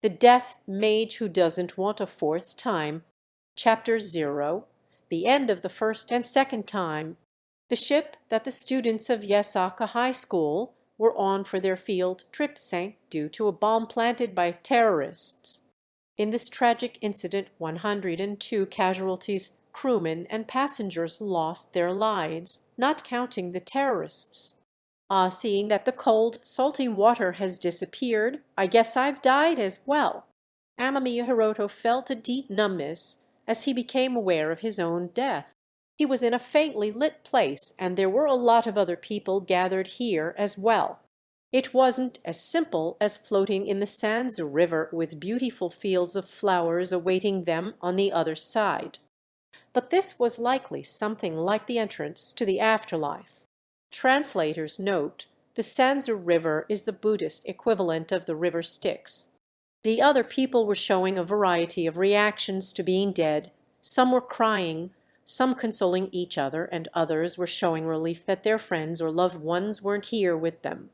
The Deaf Mage Who Doesn't Want a Fourth Time, Chapter 0, The End of the First and Second Time. The ship that the students of Yasaka High School were on for their field trip sank due to a bomb planted by terrorists. In this tragic incident 102 casualties, crewmen and passengers lost their lives, not counting the terrorists. Seeing that the cold, salty water has disappeared, I guess I've died as well. Amamiya Hiroto felt a deep numbness as he became aware of his own death. He was in a faintly lit place, and there were a lot of other people gathered here as well. It wasn't as simple as floating in the Sanzu River with beautiful fields of flowers awaiting them on the other side. But this was likely something like the entrance to the afterlife. Translator's note: the Sanzu River is the Buddhist equivalent of the river Styx. The other people were showing a variety of reactions to being dead. Some were crying, some consoling each other, and others were showing relief that their friends or loved ones weren't here with them.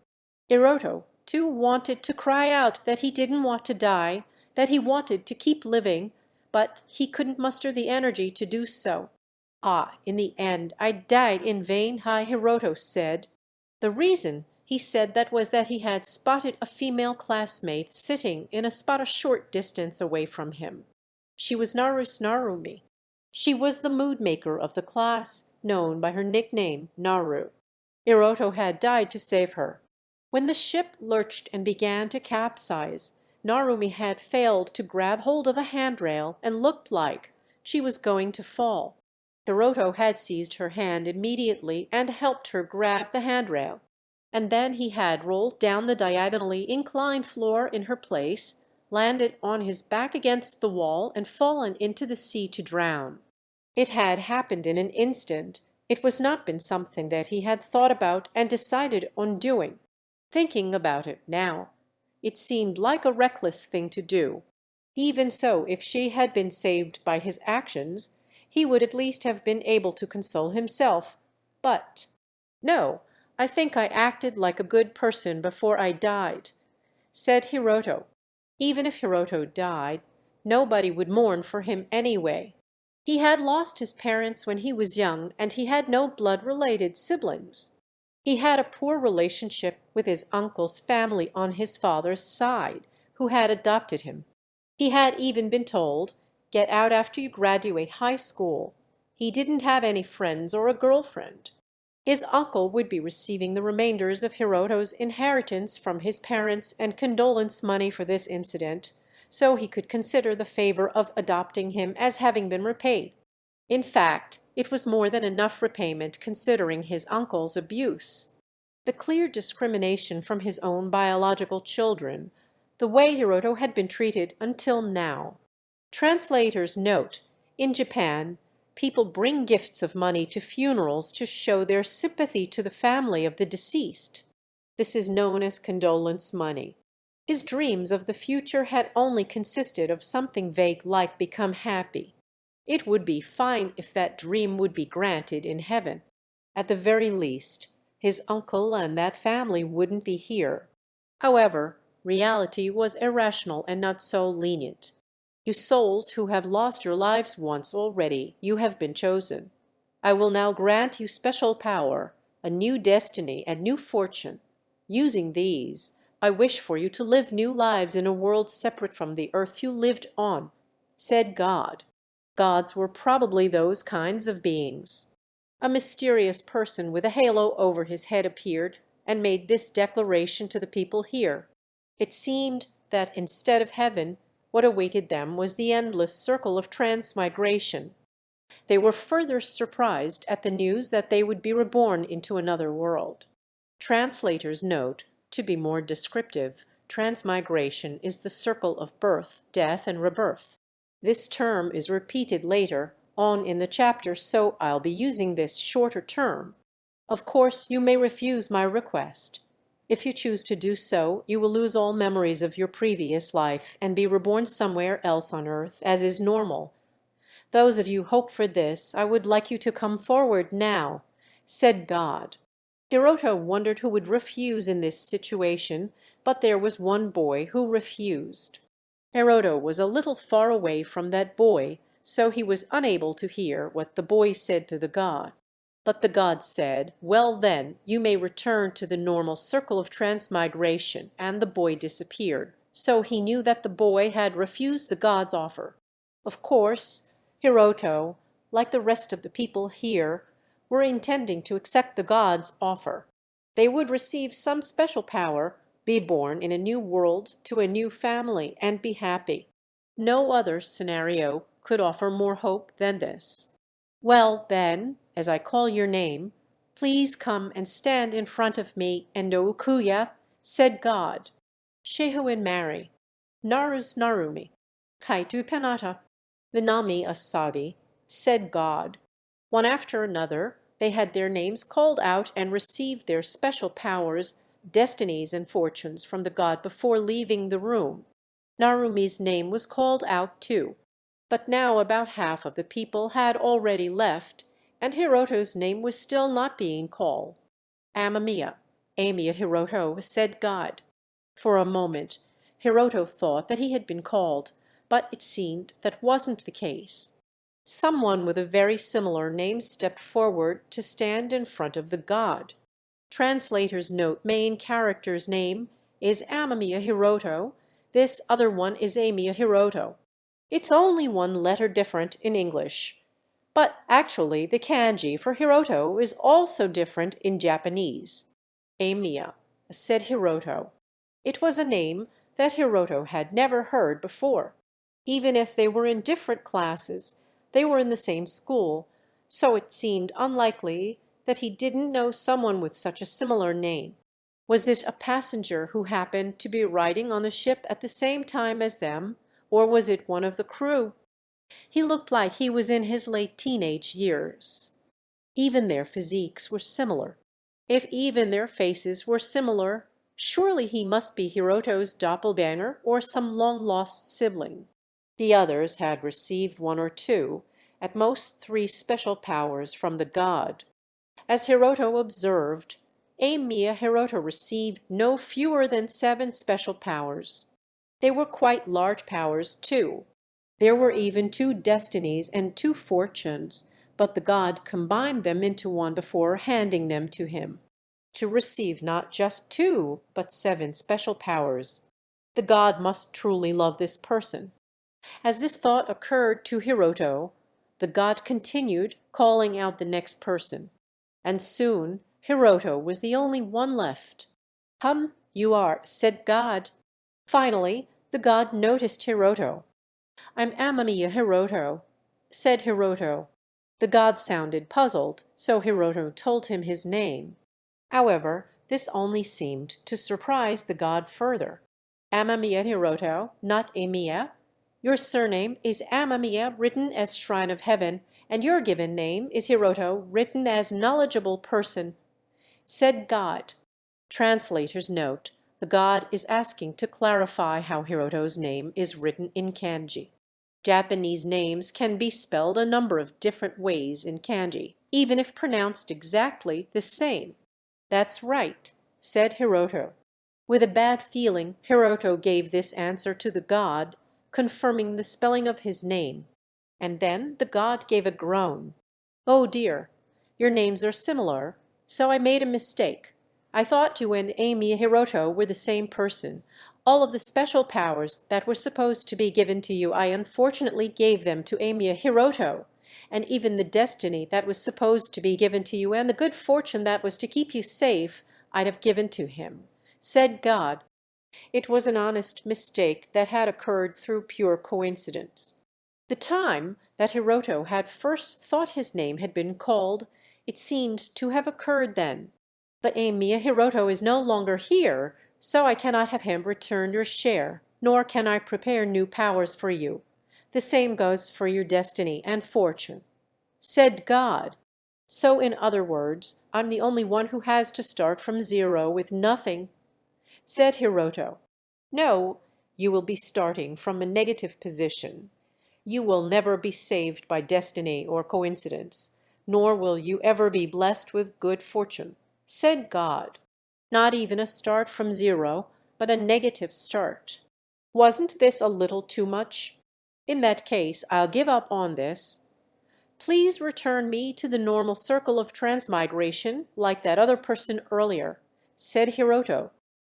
Hiroto, too, wanted to cry out that he didn't want to die, that he wanted to keep living, but he couldn't muster the energy to do so. In the end, I died in vain, Hiroto said. The reason he said that was that he had spotted a female classmate sitting in a spot a short distance away from him. She was Narumi. She was the mood maker of the class, known by her nickname, Naru. Hiroto had died to save her. When the ship lurched and began to capsize, Narumi had failed to grab hold of a handrail and looked like she was going to fall. Hiroto had seized her hand immediately and helped her grab the handrail, and then he had rolled down the diagonally inclined floor in her place, landed on his back against the wall, and fallen into the sea to drown. It had happened in an instant. It was not been something that he had thought about and decided on doing. Thinking about it now, it seemed like a reckless thing to do. Even so, if she had been saved by his actions, he would at least have been able to console himself. But no, I think I acted like a good person before I died, said Hiroto. Even if Hiroto died, nobody would mourn for him anyway. He had lost his parents when he was young, and he had no blood-related siblings. He had a poor relationship with his uncle's family on his father's side, who had adopted him. He had even been told, "Get out after you graduate high school." He didn't have any friends or a girlfriend. His uncle would be receiving the remainders of Hiroto's inheritance from his parents and condolence money for this incident, so he could consider the favor of adopting him as having been repaid. In fact, it was more than enough repayment considering his uncle's abuse. The clear discrimination from his own biological children, the way Hiroto had been treated until now. Translator's note: in Japan, people bring gifts of money to funerals to show their sympathy to the family of the deceased. This is known as condolence money. His dreams of the future had only consisted of something vague like become happy. It would be fine if that dream would be granted in heaven. At the very least, his uncle and that family wouldn't be here. However, reality was irrational and not so lenient. You souls who have lost your lives once already, you have been chosen. I will now grant you special power, a new destiny and new fortune. Using these, I wish for you to live new lives in a world separate from the earth you lived on, said God. Gods were probably those kinds of beings. A mysterious person with a halo over his head appeared and made this declaration to the people here. It seemed that instead of heaven, what awaited them was the endless circle of transmigration. They were further surprised at the news that they would be reborn into another world. Translator's note: to be more descriptive, transmigration is the circle of birth, death, and rebirth. This term is repeated later on in the chapter, so I'll be using this shorter term. Of course, you may refuse my request. If you choose to do so, you will lose all memories of your previous life and be reborn somewhere else on earth, as is normal. Those of you who hope for this, I would like you to come forward now, said God. Hiroto wondered who would refuse in this situation, but there was one boy who refused. Hiroto was a little far away from that boy, so he was unable to hear what the boy said to the god. But the god said, "Well then, you may return to the normal circle of transmigration," and the boy disappeared. So he knew that the boy had refused the god's offer. Of course, Hiroto, like the rest of the people here, were intending to accept the god's offer. They would receive some special power, be born in a new world to a new family, and be happy. No other scenario could offer more hope than this. "Well, then, as I call your name, please come and stand in front of me, Endo Ukuya," said God. "Shehu and Mary, Narus Narumi, Kaitu Penata, Vinami Asadi," said God. One after another, they had their names called out and received their special powers, destinies, and fortunes from the god before leaving the room. Narumi's name was called out too, but now about half of the people had already left, and Hiroto's name was still not being called. "Amamiya, Amiya Hiroto," said God. For a moment Hiroto thought that he had been called, but it seemed that wasn't the case. Someone with a very similar name stepped forward to stand in front of the god. Translator's note: main character's name is Amamiya Hiroto. This other one is Amiya Hiroto. It's only one letter different in English. But actually the kanji for Hiroto is also different in Japanese. Amiya, said Hiroto. It was a name that Hiroto had never heard before. Even as they were in different classes, they were in the same school, so it seemed unlikely that he didn't know someone with such a similar name. Was it a passenger who happened to be riding on the ship at the same time as them, or was it one of the crew? He looked like he was in his late teenage years. Even their physiques were similar. If even their faces were similar, surely he must be Hiroto's doppelganger or some long-lost sibling. The others had received one or two, at most three special powers from the god. As Hiroto observed, Amiya Hiroto received no fewer than 7 special powers. They were quite large powers, too. There were even 2 destinies and 2 fortunes, but the god combined them into one before handing them to him. To receive not just 2, but 7 special powers. The god must truly love this person. As this thought occurred to Hiroto, the god continued, calling out the next person. And soon Hiroto was the only one left. You are," said God. Finally the god noticed Hiroto. "I'm Amamiya Hiroto," said Hiroto. The god sounded puzzled, so Hiroto told him his name. However, this only seemed to surprise the god further. "Amamiya Hiroto, not Amiya. Your surname is Amamiya, written as Shrine of Heaven, and your given name is Hiroto, written as Knowledgeable Person," said God. Translator's note: the god is asking to clarify how Hiroto's name is written in kanji. Japanese names can be spelled a number of different ways in kanji, even if pronounced exactly the same. "That's right," said Hiroto. With a bad feeling, Hiroto gave this answer to the god, confirming the spelling of his name. And then the god gave a groan. "Oh dear, your names are similar, so I made a mistake. I thought you and Amiya Hiroto were the same person. All of the special powers that were supposed to be given to you, I unfortunately gave them to Amiya Hiroto, and even the destiny that was supposed to be given to you and the good fortune that was to keep you safe, I'd have given to him," said God. It was an honest mistake that had occurred through pure coincidence. The time that Hiroto had first thought his name had been called, it seemed to have occurred then. "But Amiya Hiroto is no longer here, so I cannot have him return your share, nor can I prepare new powers for you. The same goes for your destiny and fortune," said God. "So in other words, I'm the only one who has to start from zero with nothing," said Hiroto. "No, you will be starting from a negative position. You will never be saved by destiny or coincidence, nor will you ever be blessed with good fortune," said God. "Not even a start from zero, but a negative start. Wasn't this a little too much? In that case, I'll give up on this. Please return me to the normal circle of transmigration like that other person earlier," said Hiroto.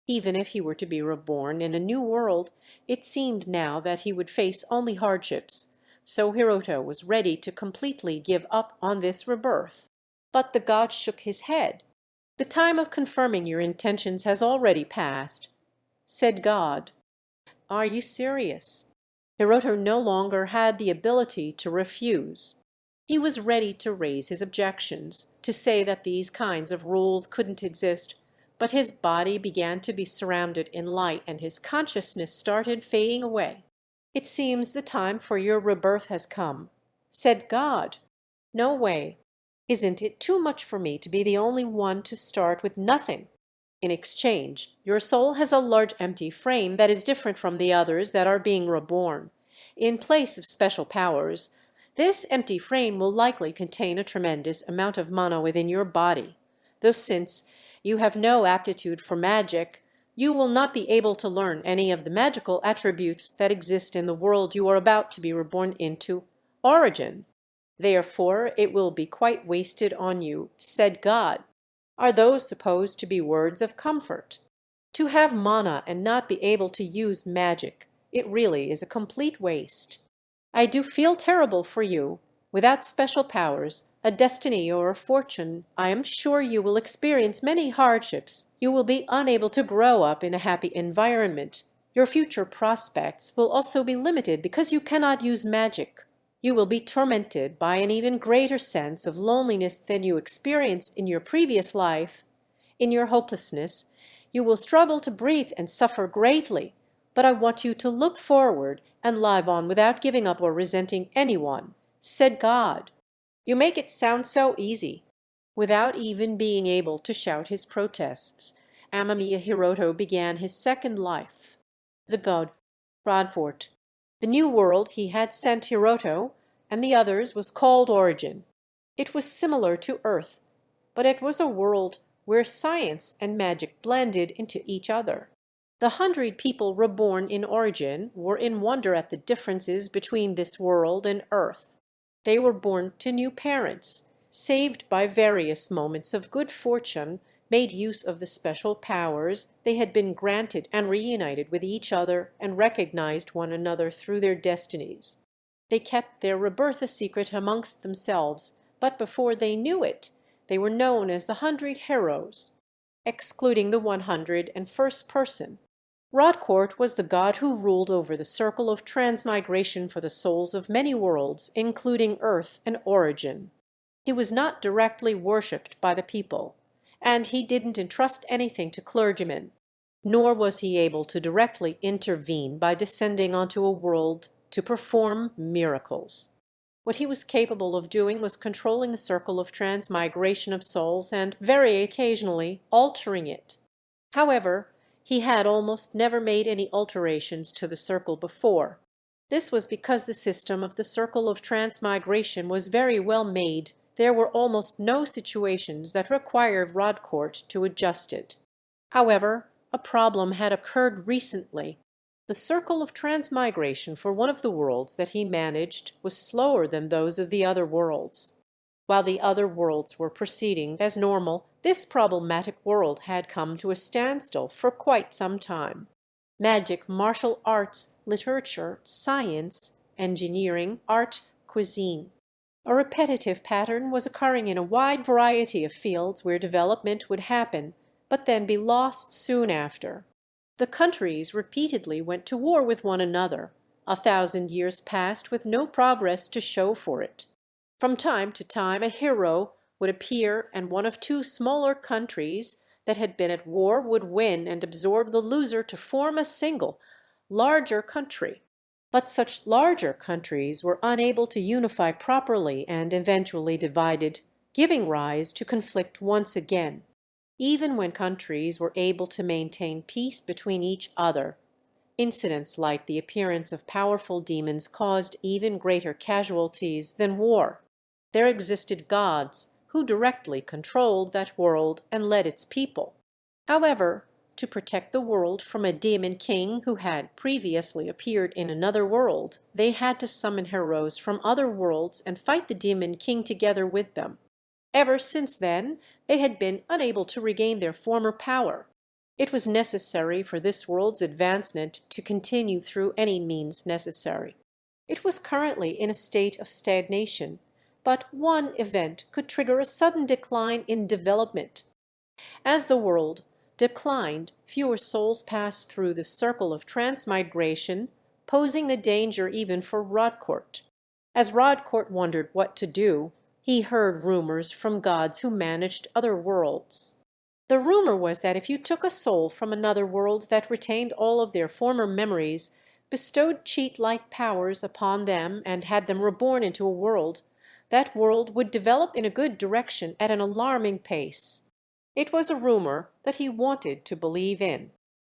Even if he were to be reborn in a new world, it seemed now that he would face only hardships, so Hiroto was ready to completely give up on this rebirth. But the god shook his head. "The time of confirming your intentions has already passed." Said God, "Are you serious?" Hiroto no longer had the ability to refuse. He was ready to raise his objections, to say that these kinds of rules couldn't exist, but his body began to be surrounded in light and his consciousness started fading away. "It seems the time for your rebirth has come." Said God, "No way. Isn't it too much for me to be the only one to start with nothing? In exchange, your soul has a large empty frame that is different from the others that are being reborn. In place of special powers, this empty frame will likely contain a tremendous amount of mana within your body, though since you have no aptitude for magic, you will not be able to learn any of the magical attributes that exist in the world you are about to be reborn into, Origin. Therefore it will be quite wasted on you," said God. Are those supposed to be words of comfort? To have mana and not be able to use magic, it really is a complete waste. I do feel terrible for you. Without special powers, a destiny or a fortune, I am sure you will experience many hardships. You will be unable to grow up in a happy environment. Your future prospects will also be limited because you cannot use magic. You will be tormented by an even greater sense of loneliness than you experienced in your previous life. In your hopelessness, you will struggle to breathe and suffer greatly, but I want you to look forward and live on without giving up or resenting anyone," said God. "You make it sound so easy." Without even being able to shout his protests, Amamiya Hiroto began his second life. The god Rodport. The new world he had sent Hiroto and the others was called Origin. It was similar to Earth, but it was a world where science and magic blended into each other. The 100 people reborn in Origin were in wonder at the differences between this world and Earth. They were born to new parents, saved by various moments of good fortune, made use of the special powers they had been granted and reunited with each other and recognized one another through their destinies. They kept their rebirth a secret amongst themselves, but before they knew it, they were known as the 100 Heroes, excluding the 101st person. Rodcourt was the god who ruled over the circle of transmigration for the souls of many worlds, including Earth and Origin. He was not directly worshipped by the people, and he didn't entrust anything to clergymen, nor was he able to directly intervene by descending onto a world to perform miracles. What he was capable of doing was controlling the circle of transmigration of souls and, very occasionally, altering it. However, he had almost never made any alterations to the circle before. This was because the system of the circle of transmigration was very well made. There were almost no situations that required Rodcourt to adjust it. However, a problem had occurred recently. The circle of transmigration for one of the worlds that he managed was slower than those of the other worlds. While the other worlds were proceeding as normal, this problematic world had come to a standstill for quite some time. Magic, martial arts, literature, science, engineering, art, cuisine. A repetitive pattern was occurring in a wide variety of fields where development would happen, but then be lost soon after. The countries repeatedly went to war with one another. 1,000 years passed with no progress to show for it. From time to time a hero would appear and one of two smaller countries that had been at war would win and absorb the loser to form a single, larger country. But such larger countries were unable to unify properly and eventually divided, giving rise to conflict once again. Even when countries were able to maintain peace between each other, incidents like the appearance of powerful demons caused even greater casualties than war. There existed gods who directly controlled that world and led its people. However, to protect the world from a demon king who had previously appeared in another world, they had to summon heroes from other worlds and fight the demon king together with them. Ever since then, they had been unable to regain their former power. It was necessary for this world's advancement to continue through any means necessary. It was currently in a state of stagnation, but one event could trigger a sudden decline in development. As the world declined, fewer souls passed through the circle of transmigration, posing the danger even for Rodcourt. As Rodcourt wondered what to do, he heard rumors from gods who managed other worlds. The rumor was that if you took a soul from another world that retained all of their former memories, bestowed cheat-like powers upon them, and had them reborn into a world, that world would develop in a good direction at an alarming pace. It was a rumor that he wanted to believe in.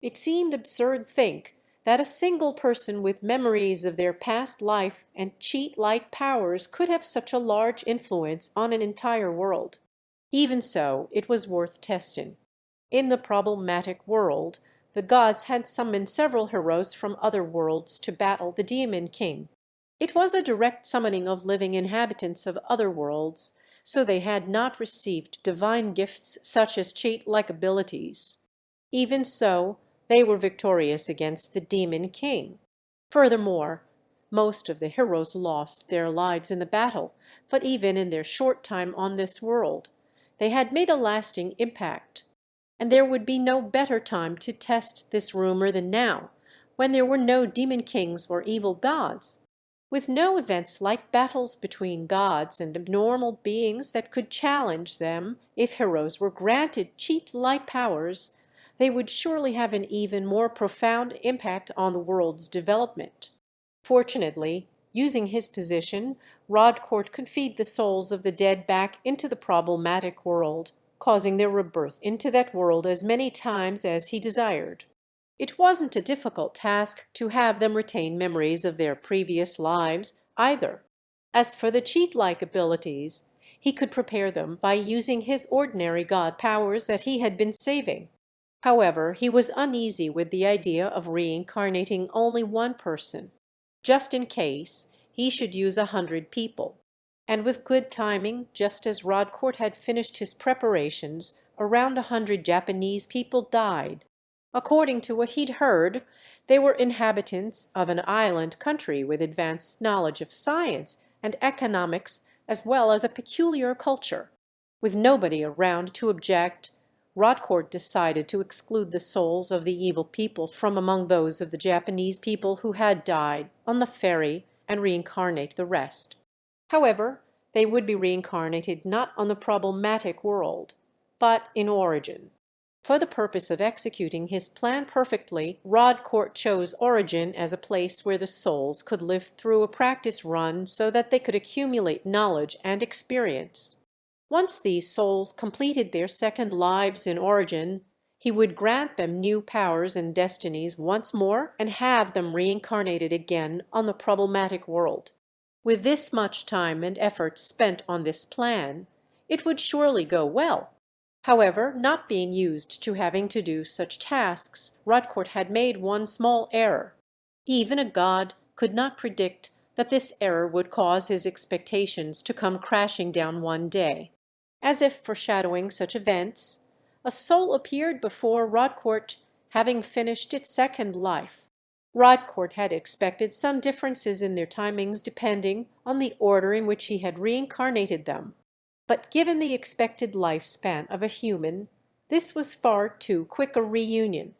It seemed absurd to think that a single person with memories of their past life and cheat-like powers could have such a large influence on an entire world. Even so, it was worth testing. In the problematic world, the gods had summoned several heroes from other worlds to battle the demon king. It was a direct summoning of living inhabitants of other worlds, so they had not received divine gifts such as cheat-like abilities. Even so, they were victorious against the demon king. Furthermore, most of the heroes lost their lives in the battle, but even in their short time on this world, they had made a lasting impact. And there would be no better time to test this rumor than now, when there were no demon kings or evil gods. With no events like battles between gods and abnormal beings that could challenge them, if heroes were granted cheat-like powers, they would surely have an even more profound impact on the world's development. Fortunately, using his position, Rodcourt could feed the souls of the dead back into the problematic world, causing their rebirth into that world as many times as he desired. It wasn't a difficult task to have them retain memories of their previous lives, either. As for the cheat-like abilities, he could prepare them by using his ordinary god powers that he had been saving. However, he was uneasy with the idea of reincarnating only one person, just in case he should use 100 people. And with good timing, just as Rodcourt had finished his preparations, around 100 Japanese people died. According to what he'd heard, they were inhabitants of an island country with advanced knowledge of science and economics as well as a peculiar culture. With nobody around to object, Rodcourt decided to exclude the souls of the evil people from among those of the Japanese people who had died on the ferry and reincarnate the rest. However, they would be reincarnated not on the problematic world, but in Origin. For the purpose of executing his plan perfectly, Rodcourt chose Origin as a place where the souls could live through a practice run so that they could accumulate knowledge and experience. Once these souls completed their second lives in Origin, he would grant them new powers and destinies once more and have them reincarnated again on the problematic world. With this much time and effort spent on this plan, it would surely go well. However, not being used to having to do such tasks, Rodcourt had made one small error. Even a god could not predict that this error would cause his expectations to come crashing down one day. As if foreshadowing such events, a soul appeared before Rodcourt, having finished its second life. Rodcourt had expected some differences in their timings depending on the order in which he had reincarnated them. But given the expected lifespan of a human, this was far too quick a reunion.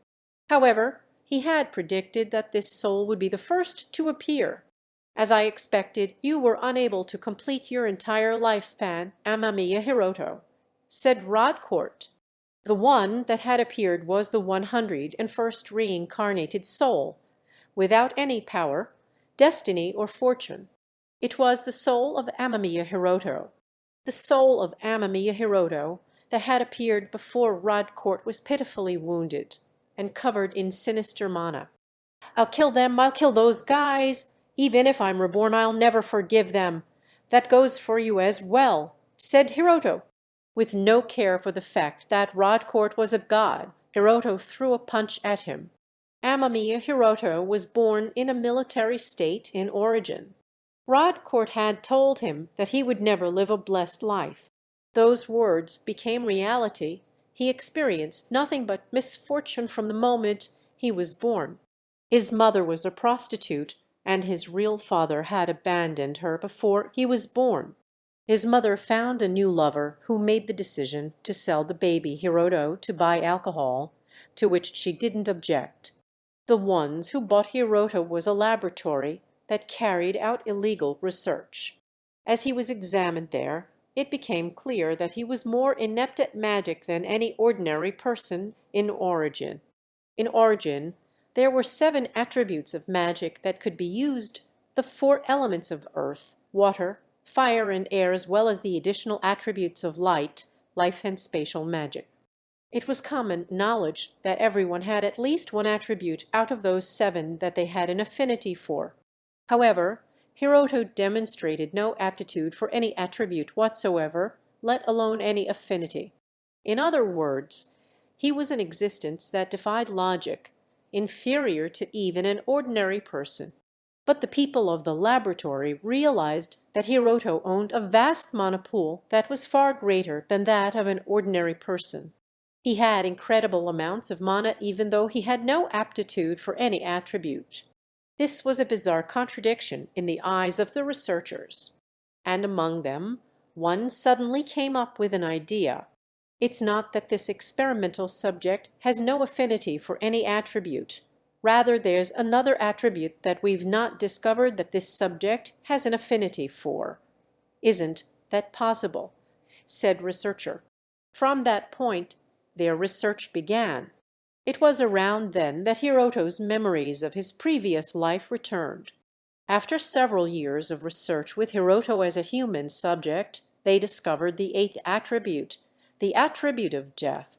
However, he had predicted that this soul would be the first to appear. As I expected, you were unable to complete your entire lifespan, Amamiya Hiroto, said Rodcourt. The one that had appeared was the 101st reincarnated soul, without any power, destiny, or fortune. It was the soul of Amamiya Hiroto. The soul of Amamiya Hiroto that had appeared before Rodcourt was pitifully wounded and covered in sinister mana. "I'll kill them, I'll kill those guys. Even if I'm reborn, I'll never forgive them. That goes for you as well," said Hiroto, with no care for the fact that Rodcourt was a god Hiroto threw a punch at him. Amamiya Hiroto was born in a military state in origin. Rodcourt had told him that he would never live a blessed life. Those words became reality. He experienced nothing but misfortune from the moment he was born. His mother was a prostitute, and his real father had abandoned her before he was born. His mother found a new lover who made the decision to sell the baby Hiroto to buy alcohol, to which she didn't object. The ones who bought Hiroto was a laboratory that carried out illegal research. As he was examined there, it became clear that he was more inept at magic than any ordinary person in origin. In origin, there were 7 attributes of magic that could be used, the 4 elements of earth, water, fire, and air, as well as the additional attributes of light, life, and spatial magic. It was common knowledge that everyone had at least one attribute out of those 7 that they had an affinity for. However, Hiroto demonstrated no aptitude for any attribute whatsoever, let alone any affinity. In other words, he was an existence that defied logic, inferior to even an ordinary person. But the people of the laboratory realized that Hiroto owned a vast mana pool that was far greater than that of an ordinary person. He had incredible amounts of mana even though he had no aptitude for any attribute. This was a bizarre contradiction in the eyes of the researchers. And among them, one suddenly came up with an idea. It's not that this experimental subject has no affinity for any attribute. Rather, there's another attribute that we've not discovered that this subject has an affinity for. Isn't that possible? Said researcher. From that point, their research began. It was around then that Hiroto's memories of his previous life returned. After several years of research with Hiroto as a human subject, they discovered the 8th attribute, the attribute of death.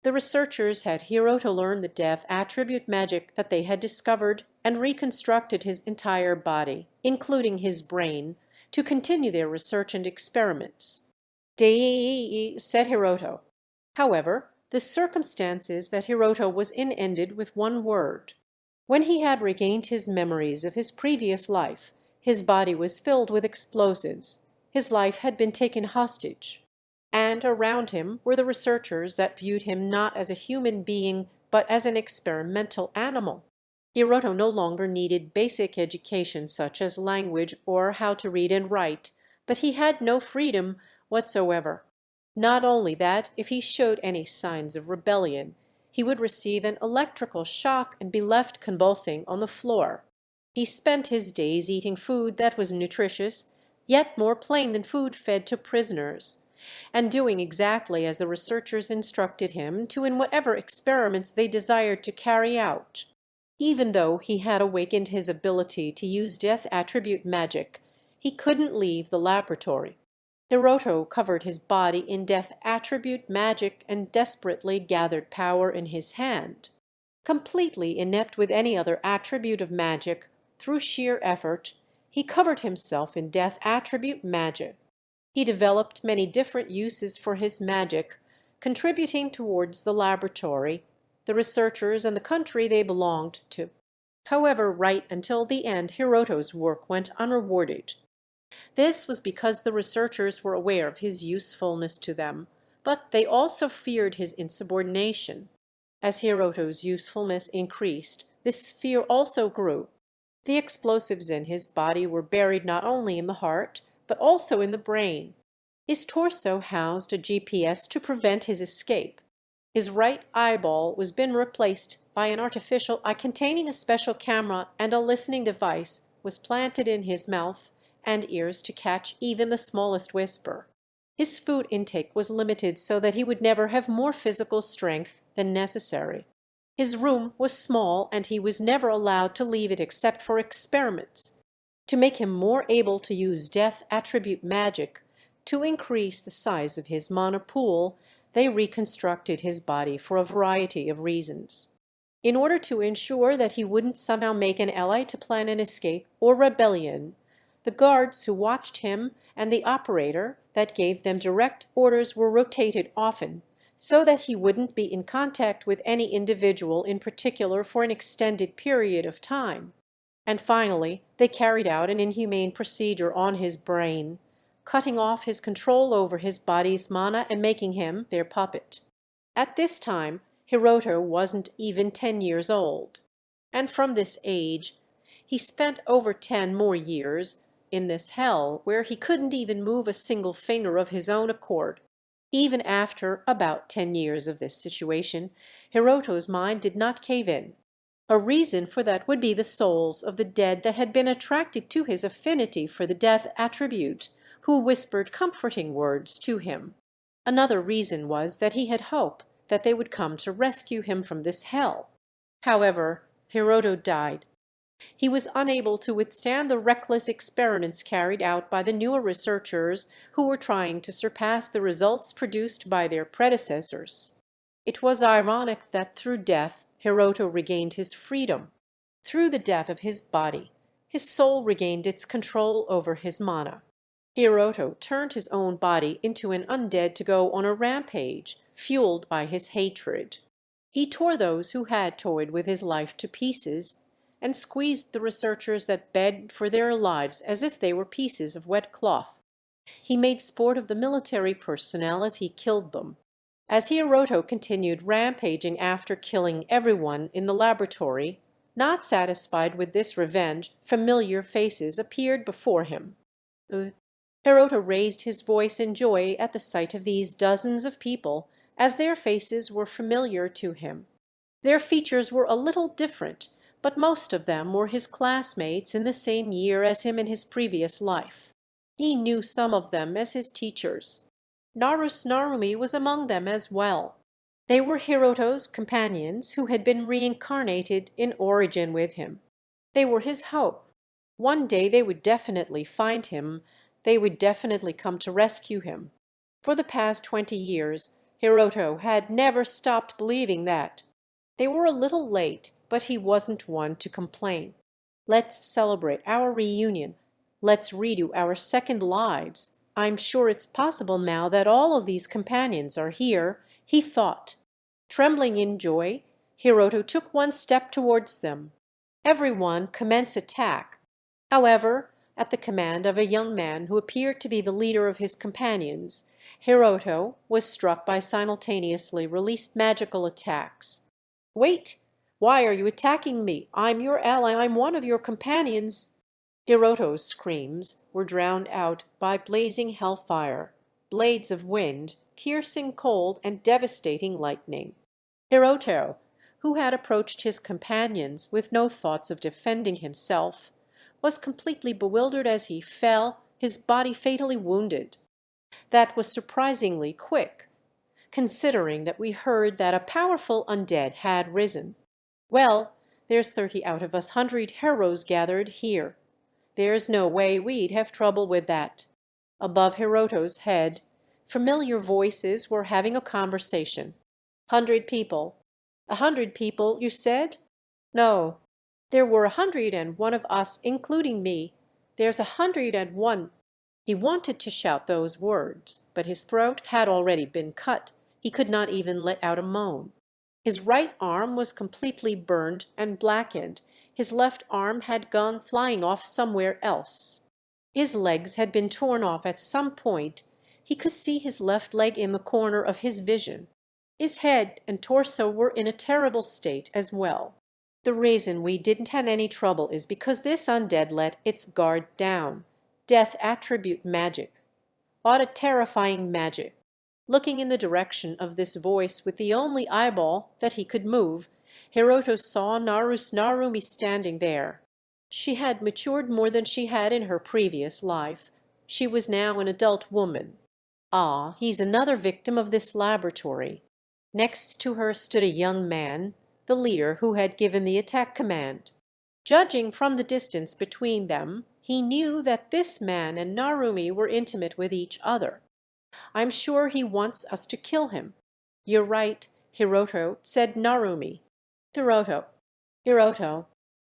The researchers had Hiroto learn the death attribute magic that they had discovered and reconstructed his entire body, including his brain, to continue their research and experiments. Dei, said Hiroto. However, the circumstance is that Hiroto was ended with one word. When he had regained his memories of his previous life, his body was filled with explosives. His life had been taken hostage. And around him were the researchers that viewed him not as a human being, but as an experimental animal. Hiroto no longer needed basic education such as language or how to read and write, but he had no freedom whatsoever. Not only that, if he showed any signs of rebellion, he would receive an electrical shock and be left convulsing on the floor. He spent his days eating food that was nutritious, yet more plain than food fed to prisoners, and doing exactly as the researchers instructed him to in whatever experiments they desired to carry out. Even though he had awakened his ability to use death attribute magic, he couldn't leave the laboratory. Hiroto covered his body in death attribute magic and desperately gathered power in his hand. Completely inept with any other attribute of magic, through sheer effort, he covered himself in death attribute magic. He developed many different uses for his magic, contributing towards the laboratory, the researchers, and the country they belonged to. However, right until the end, Hiroto's work went unrewarded. This was because the researchers were aware of his usefulness to them, but they also feared his insubordination. As Hiroto's usefulness increased, this fear also grew. The explosives in his body were buried not only in the heart, but also in the brain. His torso housed a GPS to prevent his escape. His right eyeball was been replaced by an artificial eye containing a special camera, and a listening device was planted in his mouth and ears to catch even the smallest whisper. His food intake was limited so that he would never have more physical strength than necessary. His room was small, and he was never allowed to leave it except for experiments. To make him more able to use death attribute magic, to increase the size of his mana pool, they reconstructed his body for a variety of reasons. In order to ensure that he wouldn't somehow make an ally to plan an escape or rebellion, the guards who watched him and the operator that gave them direct orders were rotated often so that he wouldn't be in contact with any individual in particular for an extended period of time. And finally they carried out an inhumane procedure on his brain, cutting off his control over his body's mana and making him their puppet. At this time Hiroto wasn't even 10 years old, and from this age he spent over 10 more years in this hell where he couldn't even move a single finger of his own accord. Even after about 10 years of this situation, Hiroto's mind did not cave in. A reason for that would be the souls of the dead that had been attracted to his affinity for the death attribute, who whispered comforting words to him. Another reason was that he had hope that they would come to rescue him from this hell. However, Hiroto died. He was unable to withstand the reckless experiments carried out by the newer researchers who were trying to surpass the results produced by their predecessors. It was ironic that through death Hiroto regained his freedom. Through the death of his body, his soul regained its control over his mana. Hiroto turned his own body into an undead to go on a rampage, fueled by his hatred. He tore those who had toyed with his life to pieces, and squeezed the researchers that begged for their lives as if they were pieces of wet cloth. He made sport of the military personnel as he killed them. As Hiroto continued rampaging after killing everyone in the laboratory, not satisfied with this revenge, familiar faces appeared before him. Hiroto raised his voice in joy at the sight of these dozens of people, as their faces were familiar to him. Their features were a little different, but most of them were his classmates in the same year as him in his previous life. He knew some of them as his teachers. Narumi was among them as well. They were Hiroto's companions who had been reincarnated in origin with him. They were his hope. One day they would definitely find him. They would definitely come to rescue him. For the past 20 years, Hiroto had never stopped believing that. They were a little late, but he wasn't one to complain. Let's celebrate our reunion. Let's redo our second lives. I'm sure it's possible now that all of these companions are here, he thought. Trembling in joy, Hiroto took one step towards them. Everyone commenced attack. However, at the command of a young man who appeared to be the leader of his companions, Hiroto was struck by simultaneously released magical attacks. "Wait! Why are you attacking me? I'm your ally, I'm one of your companions." Hiroto's screams were drowned out by blazing hellfire, blades of wind, piercing cold, and devastating lightning. Hiroto, who had approached his companions with no thoughts of defending himself, was completely bewildered as he fell, his body fatally wounded. That was surprisingly quick, considering that we heard that a powerful undead had risen. Well, there's 30 out of us 100 heroes gathered here. There's no way we'd have trouble with that. Above Hiroto's head, familiar voices were having a conversation. 100 people. 100 people, you said? No. There were 101 of us, including me. There's 101. He wanted to shout those words, but his throat had already been cut. He could not even let out a moan. His right arm was completely burned and blackened. His left arm had gone flying off somewhere else. His legs had been torn off at some point. He could see his left leg in the corner of his vision. His head and torso were in a terrible state as well. The reason we didn't have any trouble is because this undead let its guard down. Death attribute magic. What a terrifying magic. Looking in the direction of this voice with the only eyeball that he could move, Hiroto saw Narumi standing there. She had matured more than she had in her previous life. She was now an adult woman. Ah, he's another victim of this laboratory. Next to her stood a young man, the leader who had given the attack command. Judging from the distance between them, he knew that this man and Narumi were intimate with each other. "I'm sure he wants us to kill him." "You're right, Hiroto," said Narumi. Hiroto.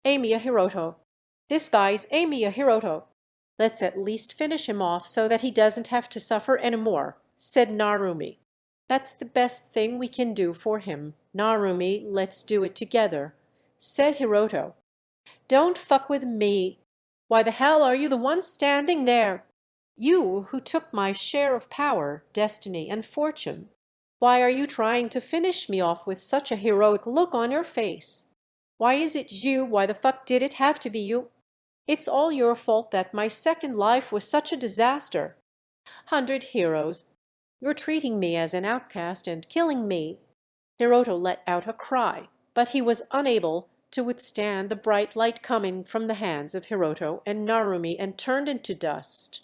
Amiya Hiroto. This guy's Amiya Hiroto. "Let's at least finish him off so that he doesn't have to suffer any more," said Narumi. That's the best thing we can do for him. Narumi, let's do it together," said Hiroto. "Don't fuck with me. Why the hell are you the one standing there? You who took my share of power, destiny, and fortune. Why are you trying to finish me off with such a heroic look on your face? Why is it you? Why the fuck did it have to be you? It's all your fault that my second life was such a disaster. 100 heroes. You're treating me as an outcast and killing me." Hiroto let out a cry, but he was unable to withstand the bright light coming from the hands of Hiroto and Narumi and turned into dust.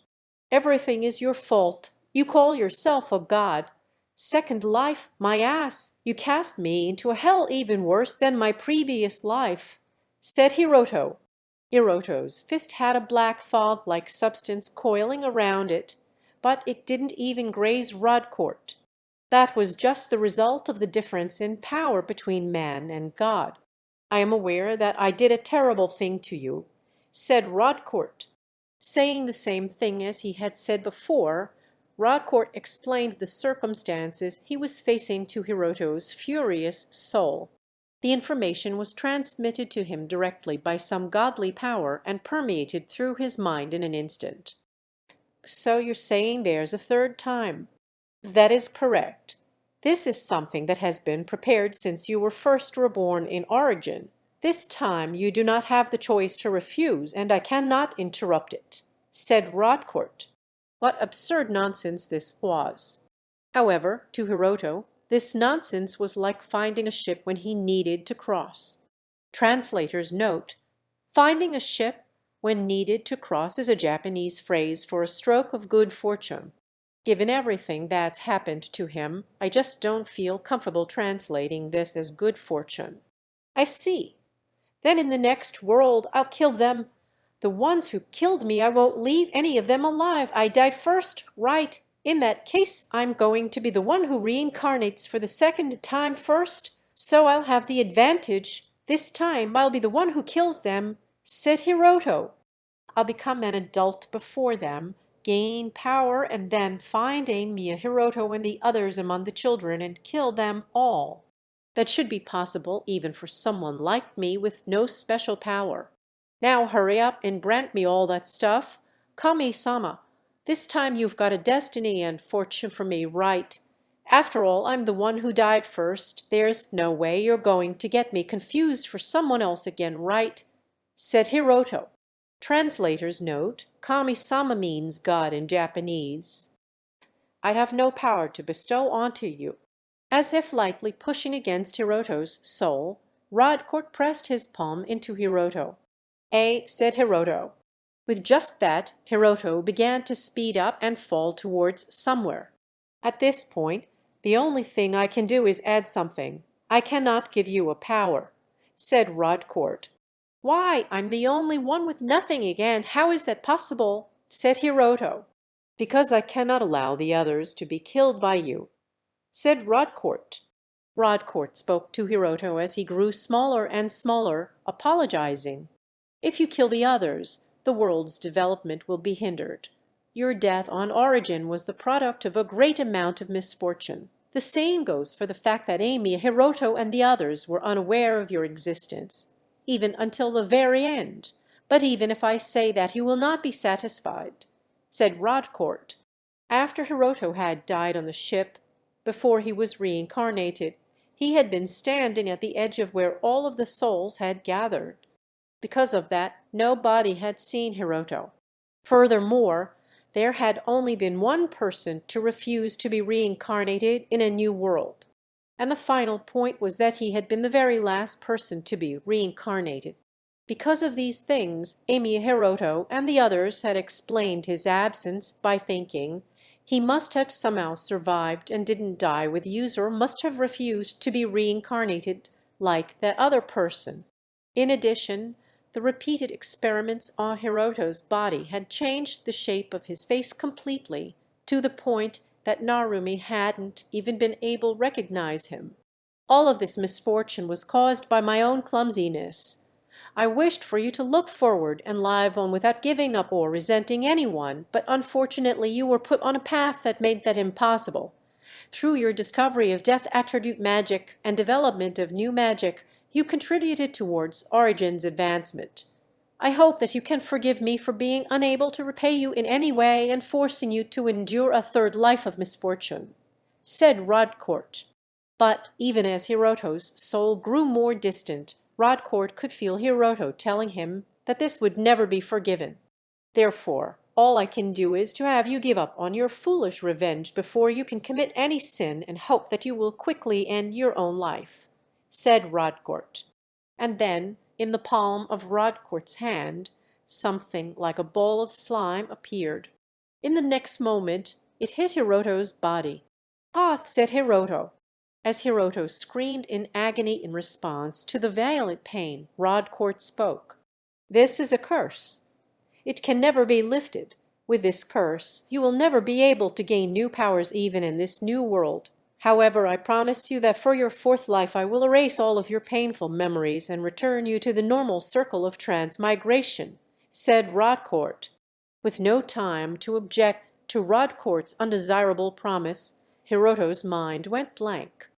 "Everything is your fault. You call yourself a god. Second life, my ass! You cast me into a hell even worse than my previous life," said Hiroto. Hiroto's fist had a black fog-like substance coiling around it, but it didn't even graze Rodcourt. That was just the result of the difference in power between man and God. "I am aware that I did a terrible thing to you," said Rodcourt. Saying the same thing as he had said before, Rodcourt explained the circumstances he was facing to Hiroto's furious soul. The information was transmitted to him directly by some godly power and permeated through his mind in an instant. "So you're saying there's a third time?" "That is correct. This is something that has been prepared since you were first reborn in origin. This time you do not have the choice to refuse, and I cannot interrupt it," said Rodcourt. What absurd nonsense this was! However, to Hiroto, this nonsense was like finding a ship when he needed to cross. Translator's note: finding a ship when needed to cross is a Japanese phrase for a stroke of good fortune. Given everything that's happened to him, I just don't feel comfortable translating this as good fortune. "I see. Then in the next world I'll kill them. The ones who killed me, I won't leave any of them alive. I died first, right? In that case, I'm going to be the one who reincarnates for the second time first, so I'll have the advantage. This time I'll be the one who kills them," said Hiroto. "I'll become an adult before them, gain power, and then find Amiya, Hiroto, and the others among the children and kill them all. That should be possible even for someone like me with no special power. Now hurry up and grant me all that stuff. Kami-sama, this time you've got a destiny and fortune for me, right? After all, I'm the one who died first. There's no way you're going to get me confused for someone else again, right?" said Hiroto. Translator's note: Kami-sama means God in Japanese. "I have no power to bestow onto you." As if lightly pushing against Hiroto's soul, Rodcourt pressed his palm into Hiroto. Said Hiroto. With just that, Hiroto began to speed up and fall towards somewhere. "At this point, the only thing I can do is add something. I cannot give you a power," said Rodcourt. "Why, I'm the only one with nothing again. How is that possible?" said Hiroto. "Because I cannot allow the others to be killed by you," said Rodcourt. Rodcourt spoke to Hiroto as he grew smaller and smaller, apologizing. "If you kill the others, the world's development will be hindered. Your death on origin was the product of a great amount of misfortune. The same goes for the fact that Amy, Hiroto, and the others were unaware of your existence, even until the very end. But even if I say that, you will not be satisfied," said Rodcourt. After Hiroto had died on the ship, before he was reincarnated, he had been standing at the edge of where all of the souls had gathered. Because of that, no body had seen Hiroto. Furthermore, there had only been one person to refuse to be reincarnated in a new world. And the final point was that he had been the very last person to be reincarnated. Because of these things, Amy, Hiroto, and the others had explained his absence by thinking he must have somehow survived and didn't die with use, or must have refused to be reincarnated like that other person. In addition, the repeated experiments on Hiroto's body had changed the shape of his face completely, to the point that Narumi hadn't even been able to recognize him. All of this misfortune was caused by my own clumsiness. I wished for you to look forward and live on without giving up or resenting anyone, but unfortunately you were put on a path that made that impossible. Through your discovery of death attribute magic and development of new magic, you contributed towards Origin's advancement. I hope that you can forgive me for being unable to repay you in any way and forcing you to endure a third life of misfortune," said Rodcourt. But even as Hiroto's soul grew more distant, Rodcourt could feel Hiroto telling him that this would never be forgiven. "Therefore, all I can do is to have you give up on your foolish revenge before you can commit any sin and hope that you will quickly end your own life," said Rodcourt. And then, in the palm of Rodcourt's hand, something like a ball of slime appeared. In the next moment it hit Hiroto's body. "Ah!" said Hiroto. As Hiroto screamed in agony in response to the violent pain, Rodcourt spoke. "This is a curse. It can never be lifted. With this curse you will never be able to gain new powers even in this new world. However, I promise you that for your fourth life I will erase all of your painful memories and return you to the normal circle of transmigration," said Rodcourt. With no time to object to Rodcourt's undesirable promise, Hiroto's mind went blank.